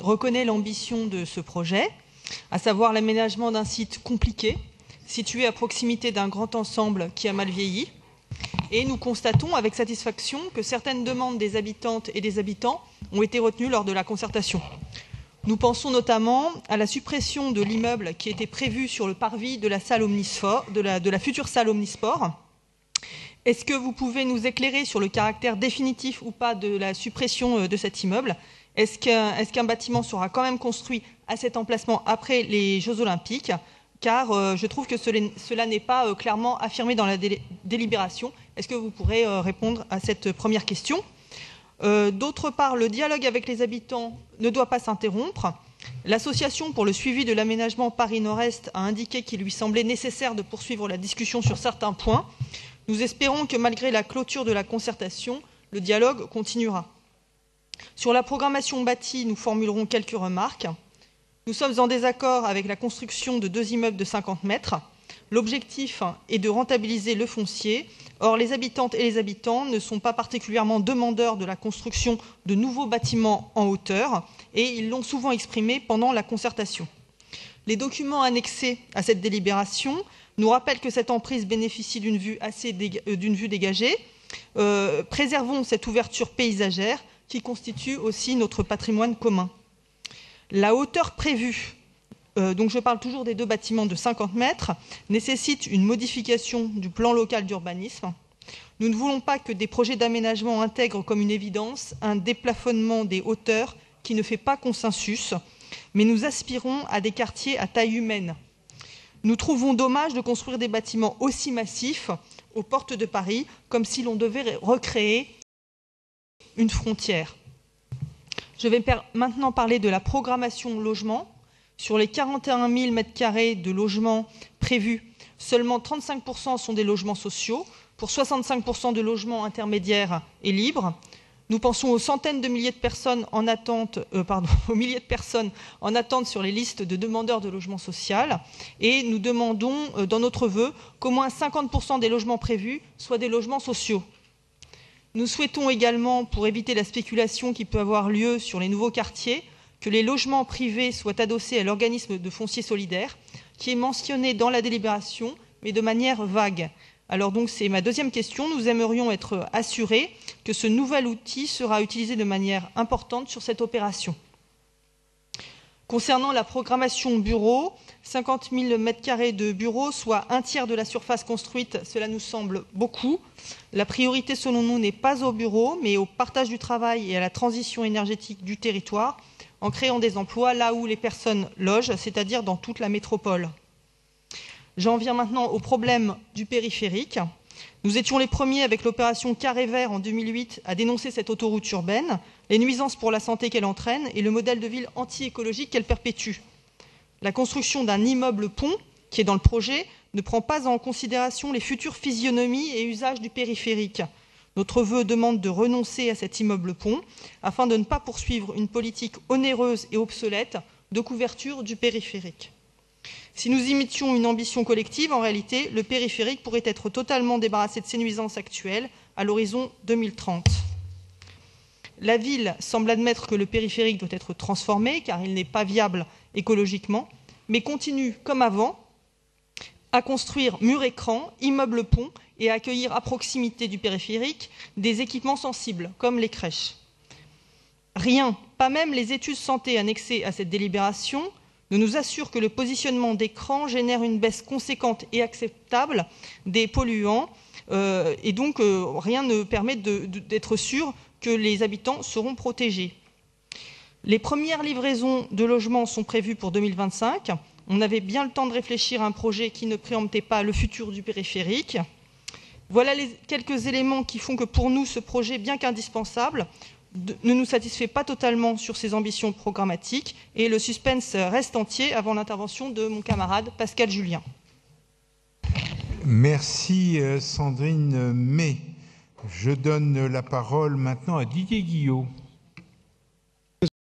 reconnaît l'ambition de ce projet, à savoir l'aménagement d'un site compliqué, situé à proximité d'un grand ensemble qui a mal vieilli. Et nous constatons avec satisfaction que certaines demandes des habitantes et des habitants ont été retenues lors de la concertation. Nous pensons notamment à la suppression de l'immeuble qui était prévu sur le parvis de la salle Omnisport, de la future salle Omnisport. Est-ce que vous pouvez nous éclairer sur le caractère définitif ou pas de la suppression de cet immeuble? Est-ce qu'un bâtiment sera quand même construit à cet emplacement après les Jeux Olympiques? Car je trouve que cela n'est pas clairement affirmé dans la délibération. Est-ce que vous pourrez répondre à cette première question? D'autre part, le dialogue avec les habitants ne doit pas s'interrompre. L'association pour le suivi de l'aménagement Paris Nord-Est a indiqué qu'il lui semblait nécessaire de poursuivre la discussion sur certains points. Nous espérons que malgré la clôture de la concertation, le dialogue continuera. Sur la programmation bâtie, nous formulerons quelques remarques. Nous sommes en désaccord avec la construction de 2 immeubles de 50 mètres. L'objectif est de rentabiliser le foncier. Or, les habitantes et les habitants ne sont pas particulièrement demandeurs de la construction de nouveaux bâtiments en hauteur et ils l'ont souvent exprimé pendant la concertation. Les documents annexés à cette délibération nous rappellent que cette emprise bénéficie d'une vue dégagée. Préservons cette ouverture paysagère qui constitue aussi notre patrimoine commun. La hauteur prévue, donc je parle toujours des 2 bâtiments de 50 mètres, nécessite une modification du plan local d'urbanisme. Nous ne voulons pas que des projets d'aménagement intègrent comme une évidence un déplafonnement des hauteurs qui ne fait pas consensus, mais nous aspirons à des quartiers à taille humaine. Nous trouvons dommage de construire des bâtiments aussi massifs aux portes de Paris, comme si l'on devait recréer une frontière. Je vais maintenant parler de la programmation logement. Sur les 41 000 m² de logements prévus, seulement 35% sont des logements sociaux, pour 65% de logements intermédiaires et libres. Nous pensons aux centaines de milliers de personnes en attente, aux milliers de personnes en attente sur les listes de demandeurs de logement social. Et nous demandons dans notre vœu qu'au moins 50% des logements prévus soient des logements sociaux. Nous souhaitons également, pour éviter la spéculation qui peut avoir lieu sur les nouveaux quartiers, que les logements privés soient adossés à l'organisme de foncier solidaire, qui est mentionné dans la délibération, mais de manière vague. Alors donc, c'est ma deuxième question. Nous aimerions être assurés que ce nouvel outil sera utilisé de manière importante sur cette opération. Concernant la programmation bureau, 50 000 m² de bureaux, soit 1/3 de la surface construite, cela nous semble beaucoup. La priorité, selon nous, n'est pas au bureau, mais au partage du travail et à la transition énergétique du territoire, en créant des emplois là où les personnes logent, c'est-à-dire dans toute la métropole. J'en viens maintenant au problème du périphérique. Nous étions les premiers avec l'opération Carré Vert en 2008 à dénoncer cette autoroute urbaine, les nuisances pour la santé qu'elle entraîne et le modèle de ville anti-écologique qu'elle perpétue. La construction d'un immeuble-pont, qui est dans le projet, ne prend pas en considération les futures physionomies et usages du périphérique. Notre vœu demande de renoncer à cet immeuble-pont afin de ne pas poursuivre une politique onéreuse et obsolète de couverture du périphérique. Si nous imitions une ambition collective, en réalité, le périphérique pourrait être totalement débarrassé de ses nuisances actuelles à l'horizon 2030. La ville semble admettre que le périphérique doit être transformé, car il n'est pas viable écologiquement, mais continue, comme avant, à construire murs-écrans, immeubles-ponts et à accueillir à proximité du périphérique des équipements sensibles, comme les crèches. Rien, pas même les études santé annexées à cette délibération, ne nous assure que le positionnement d'écran génère une baisse conséquente et acceptable des polluants et donc rien ne permet d'être sûr que les habitants seront protégés. Les premières livraisons de logements sont prévues pour 2025. On avait bien le temps de réfléchir à un projet qui ne préemptait pas le futur du périphérique. Voilà quelques éléments qui font que pour nous, ce projet, bien qu'indispensable, ne nous satisfait pas totalement sur ses ambitions programmatiques et le suspense reste entier avant l'intervention de mon camarade Pascal Julien. Merci Sandrine May. Je donne la parole maintenant à Didier Guillot.